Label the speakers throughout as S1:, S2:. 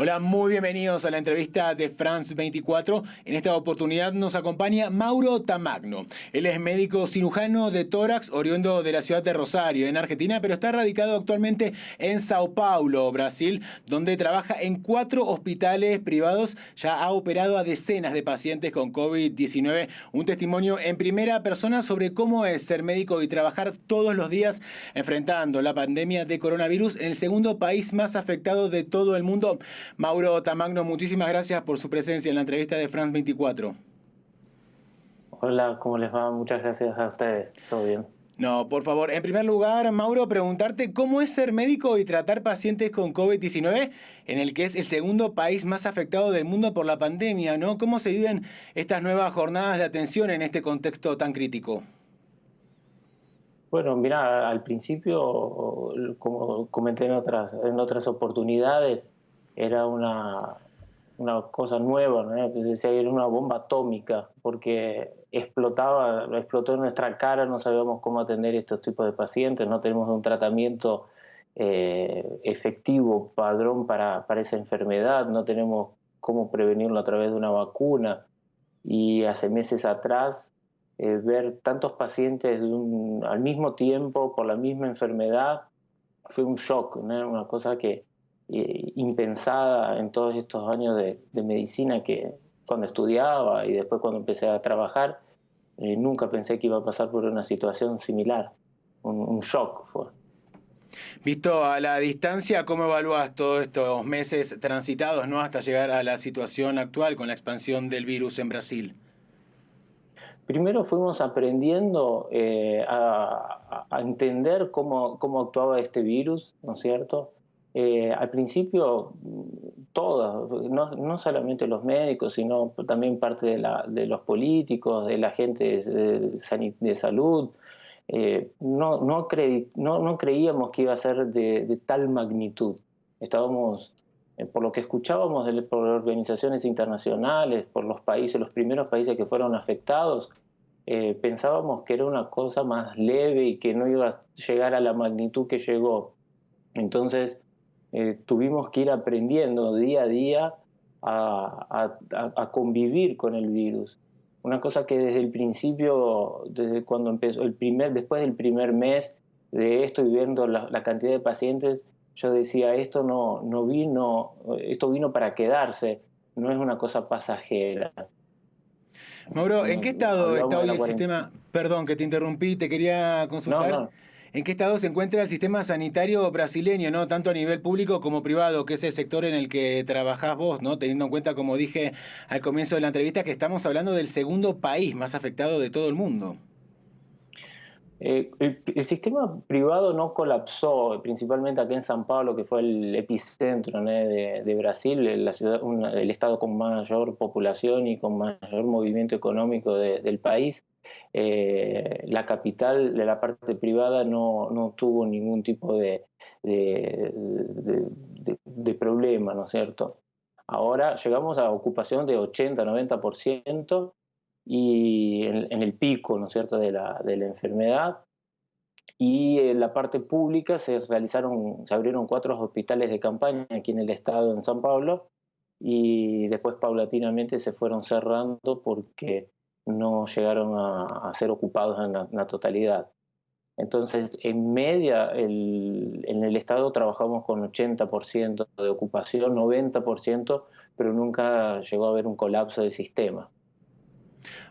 S1: Hola, muy bienvenidos a la entrevista de France 24. En esta oportunidad nos acompaña Mauro Tamagno. Él es médico cirujano de tórax, oriundo de la ciudad de Rosario, en Argentina, pero está radicado actualmente en Sao Paulo, Brasil, donde trabaja en 4 hospitales privados. Ya ha operado a decenas de pacientes con COVID-19. Un testimonio en primera persona sobre cómo es ser médico y trabajar todos los días enfrentando la pandemia de coronavirus en el segundo país más afectado de todo el mundo. Mauro Tamagno, muchísimas gracias por su presencia en la entrevista de France 24.
S2: Hola, ¿cómo les va? Muchas gracias a ustedes. ¿Todo bien?
S1: No, por favor, en primer lugar, Mauro, preguntarte cómo es ser médico y tratar pacientes con COVID-19, en el que es el segundo país más afectado del mundo por la pandemia, ¿no? ¿Cómo se viven estas nuevas jornadas de atención en este contexto tan crítico?
S2: Bueno, mira, al principio, como comenté en otras oportunidades, era una cosa nueva, ¿no? Entonces decía, era una bomba atómica, porque explotó en nuestra cara, no sabíamos cómo atender estos tipos de pacientes, no tenemos un tratamiento efectivo, padrón para esa enfermedad, no tenemos cómo prevenirlo a través de una vacuna. Y hace meses atrás, ver tantos pacientes al mismo tiempo por la misma enfermedad fue un shock, ¿no? Una cosa que impensada en todos estos años de medicina, que cuando estudiaba y después cuando empecé a trabajar, nunca pensé que iba a pasar por una situación similar. Un shock fue.
S1: Visto a la distancia, ¿cómo evalúas todos estos meses transitados, ¿no? Hasta llegar a la situación actual con la expansión del virus en Brasil?
S2: Primero fuimos aprendiendo a entender cómo actuaba este virus, ¿no es cierto? Al principio, todos, no solamente los médicos, sino también parte de los políticos, de la gente de salud, no creíamos que iba a ser de tal magnitud. Estábamos, por lo que escuchábamos por organizaciones internacionales, por los países, los primeros países que fueron afectados, pensábamos que era una cosa más leve y que no iba a llegar a la magnitud que llegó. Entonces, tuvimos que ir aprendiendo día a día a convivir con el virus. Una cosa que desde el principio, desde cuando empezó después del primer mes de esto y viendo la cantidad de pacientes, yo decía, esto vino para quedarse, no es una cosa pasajera.
S1: Mauro, ¿en qué estado está
S2: Hablábamos de
S1: hoy
S2: la
S1: el
S2: cuarentena.
S1: sistema? Perdón que te interrumpí, te quería
S2: No,
S1: consultar.
S2: no.
S1: ¿En qué estado se encuentra el sistema sanitario brasileño, ¿no? Tanto a nivel público como privado, que es el sector en el que trabajás vos, ¿no? Teniendo en cuenta, como dije al comienzo de la entrevista, que estamos hablando del segundo país más afectado de todo el mundo.
S2: El sistema privado no colapsó, principalmente aquí en San Pablo, que fue el epicentro, ¿no?, de Brasil, la ciudad, el estado con mayor población y con mayor movimiento económico del país. La capital de la parte privada no tuvo ningún tipo de, de problema, ¿no es cierto? Ahora llegamos a ocupación de 80-90% y en el pico, ¿no es cierto?, de la enfermedad. Y en la parte pública se abrieron 4 hospitales de campaña aquí en el estado, en San Pablo, y después paulatinamente se fueron cerrando porque no llegaron a ser ocupados en la totalidad. Entonces, en media, en el estado trabajamos con 80% de ocupación, 90%, pero nunca llegó a haber un colapso del sistema.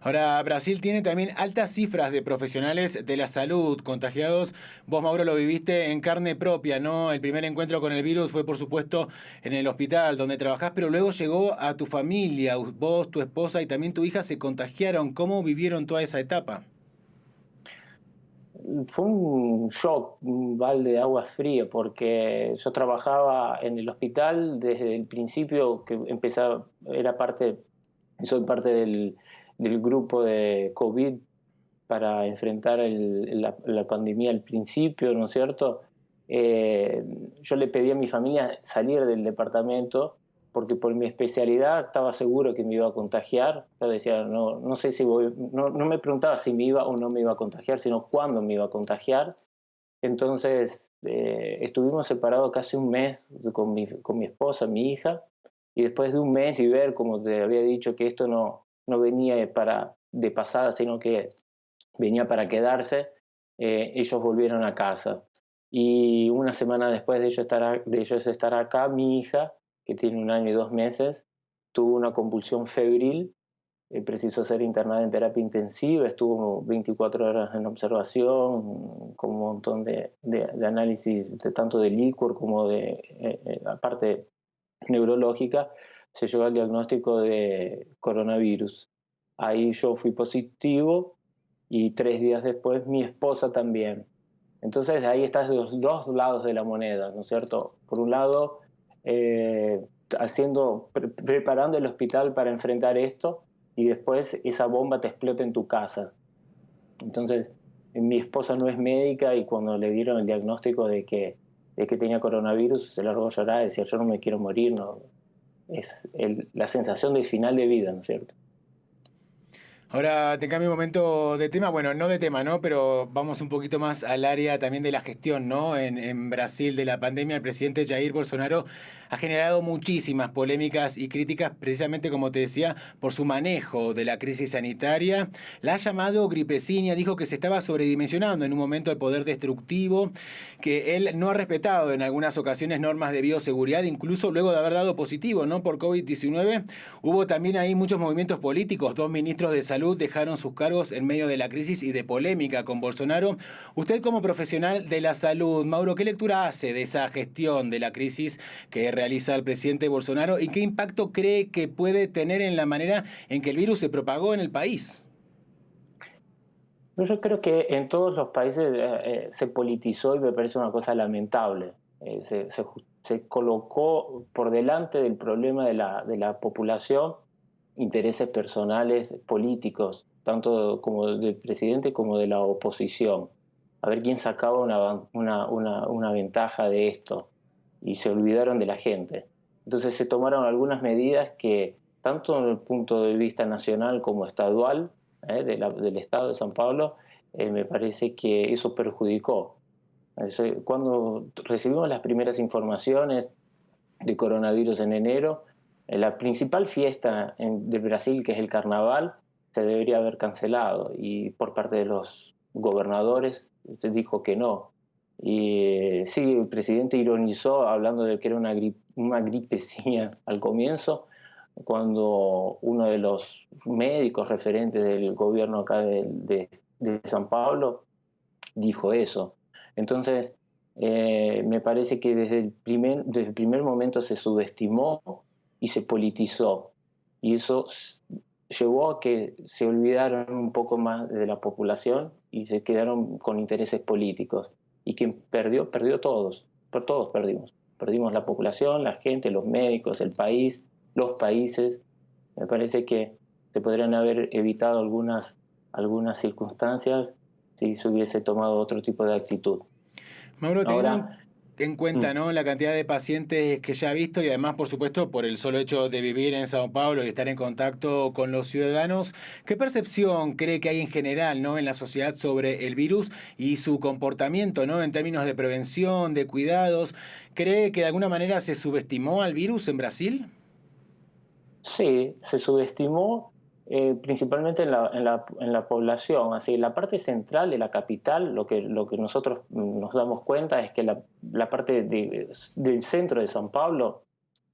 S1: Ahora, Brasil tiene también altas cifras de profesionales de la salud contagiados. Vos, Mauro, lo viviste en carne propia, ¿no? El primer encuentro con el virus fue, por supuesto, en el hospital donde trabajás, pero luego llegó a tu familia. Vos, tu esposa y también tu hija se contagiaron. ¿Cómo vivieron toda esa etapa?
S2: Fue un shock, un balde de agua fría, porque yo trabajaba en el hospital desde el principio que empezaba, soy parte del grupo de COVID para enfrentar la pandemia al principio, ¿no es cierto? Eh, yo le pedí a mi familia salir del departamento porque por mi especialidad estaba seguro que me iba a contagiar. Yo decía, no sé si no me preguntaba si me iba o no me iba a contagiar, sino cuándo me iba a contagiar. Entonces estuvimos separados casi un mes con mi esposa, mi hija, y después de un mes y ver, como te había dicho, que esto no venía de pasada, sino que venía para quedarse, ellos volvieron a casa. Y una semana después de ellos estar acá, mi hija, que tiene 1 año y 2 meses, tuvo una convulsión febril, precisó ser internada en terapia intensiva, estuvo 24 horas en observación, con un montón de análisis, tanto de líquor como de aparte neurológica. Se llegó al diagnóstico de coronavirus. Ahí yo fui positivo y 3 días después mi esposa también. Entonces ahí están los dos lados de la moneda, ¿no es cierto? Por un lado, preparando el hospital para enfrentar esto, y después esa bomba te explota en tu casa. Entonces, mi esposa no es médica y cuando le dieron el diagnóstico de que tenía coronavirus, se largó a llorar y decía, yo no me quiero morir, no. Es la sensación de final de vida, ¿no es cierto?
S1: Ahora te cambio un momento de tema, bueno, no de tema, ¿no? Pero vamos un poquito más al área también de la gestión, ¿no? En Brasil de la pandemia, el presidente Jair Bolsonaro ha generado muchísimas polémicas y críticas, precisamente como te decía, por su manejo de la crisis sanitaria. La ha llamado gripecina, dijo que se estaba sobredimensionando en un momento el poder destructivo, que él no ha respetado en algunas ocasiones normas de bioseguridad, incluso luego de haber dado positivo, ¿no? Por COVID-19. Hubo también ahí muchos movimientos políticos, 2 ministros de salud dejaron sus cargos en medio de la crisis y de polémica con Bolsonaro. Usted como profesional de la salud, Mauro, ¿qué lectura hace de esa gestión de la crisis que realiza el presidente Bolsonaro y qué impacto cree que puede tener en la manera en que el virus se propagó en el país?
S2: Yo creo que en todos los países se politizó y me parece una cosa lamentable. Se colocó por delante del problema de la población intereses personales políticos, tanto como del presidente como de la oposición. A ver quién sacaba una ventaja de esto y se olvidaron de la gente. Entonces se tomaron algunas medidas que, tanto desde el punto de vista nacional como estadual, del Estado de San Pablo, me parece que eso perjudicó. Cuando recibimos las primeras informaciones de coronavirus en enero, la principal fiesta de Brasil, que es el carnaval, se debería haber cancelado y por parte de los gobernadores se dijo que no. Y sí, el presidente ironizó hablando de que era una gripecina al comienzo, cuando uno de los médicos referentes del gobierno acá de San Pablo dijo eso. Entonces, me parece que desde el primer momento se subestimó y se politizó. Y eso llevó a que se olvidaron un poco más de la población y se quedaron con intereses políticos. Y quien perdió todos. Todos perdimos. Perdimos la población, la gente, los médicos, el país, los países. Me parece que se podrían haber evitado algunas circunstancias si se hubiese tomado otro tipo de actitud.
S1: Mauro, teniendo
S2: Ahora,
S1: en cuenta, ¿no?, la cantidad de pacientes que ya ha visto y además, por supuesto, por el solo hecho de vivir en Sao Paulo y estar en contacto con los ciudadanos, ¿qué percepción cree que hay en general, ¿no?, en la sociedad sobre el virus y su comportamiento, ¿no?, en términos de prevención, de cuidados? ¿Cree que de alguna manera se subestimó al virus en Brasil?
S2: sí, se subestimó principalmente en la población. Así, la parte central de la capital, lo que nosotros nos damos cuenta es que la parte del centro de San Pablo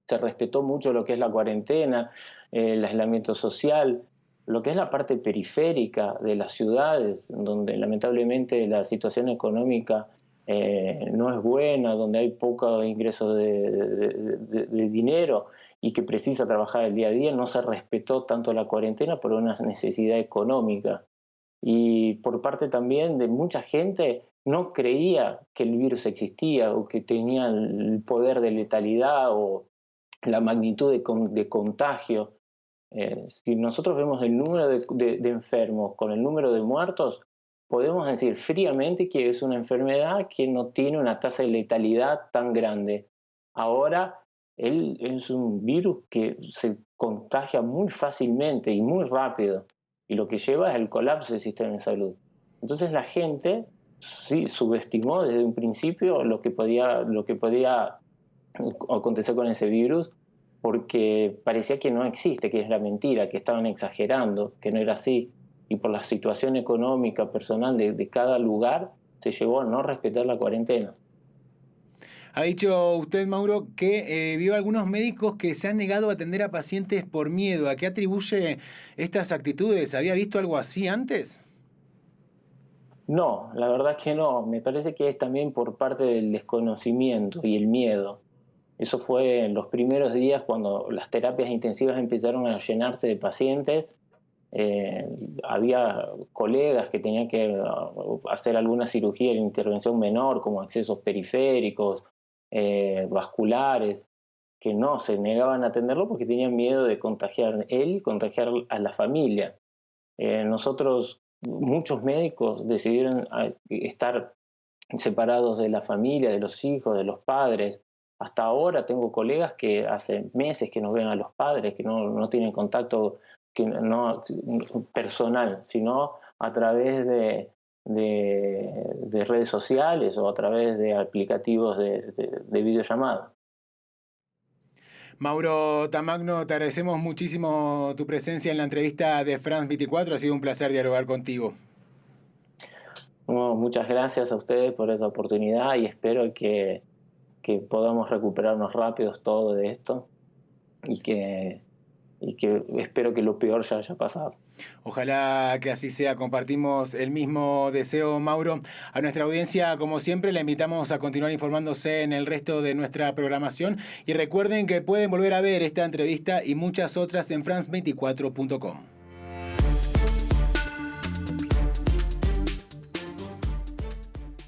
S2: se respetó mucho lo que es la cuarentena, el aislamiento social, lo que es la parte periférica de las ciudades, donde lamentablemente la situación económica no es buena, donde hay poco ingreso de dinero y que precisa trabajar el día a día, no se respetó tanto la cuarentena por una necesidad económica. Y por parte también de mucha gente no creía que el virus existía o que tenía el poder de letalidad o la magnitud de contagio. Si nosotros vemos el número de enfermos con el número de muertos, podemos decir fríamente que es una enfermedad que no tiene una tasa de letalidad tan grande. Ahora, él es un virus que se contagia muy fácilmente y muy rápido, y lo que lleva es el colapso del sistema de salud. Entonces la gente sí, subestimó desde un principio lo que podía acontecer con ese virus, porque parecía que no existe, que es la mentira, que estaban exagerando, que no era así. Y por la situación económica personal de cada lugar, se llevó a no respetar la cuarentena.
S1: Ha dicho usted, Mauro, que vio algunos médicos que se han negado a atender a pacientes por miedo. ¿A qué atribuye estas actitudes? ¿Había visto algo así antes?
S2: No, la verdad que no. Me parece que es también por parte del desconocimiento y el miedo. Eso fue en los primeros días cuando las terapias intensivas empezaron a llenarse de pacientes. Eh, Había colegas que tenían que hacer alguna cirugía de intervención menor, como accesos periféricos, vasculares, que no, se negaban a atenderlo porque tenían miedo de contagiar él y contagiar a la familia. Nosotros, muchos médicos decidieron estar separados de la familia, de los hijos, de los padres. Hasta ahora tengo colegas que hace meses que no ven a los padres, que no tienen contacto que no, personal, sino a través de redes sociales o a través de aplicativos de videollamada.
S1: Mauro Tamagno, te agradecemos muchísimo tu presencia en la entrevista de France 24. Ha sido un placer dialogar contigo.
S2: Bueno, muchas gracias a ustedes por esta oportunidad y espero que podamos recuperarnos rápidos todo de esto y que espero que lo peor ya haya pasado.
S1: Ojalá que así sea. Compartimos el mismo deseo, Mauro. A nuestra audiencia, como siempre, la invitamos a continuar informándose en el resto de nuestra programación y recuerden que pueden volver a ver esta entrevista y muchas otras en france24.com.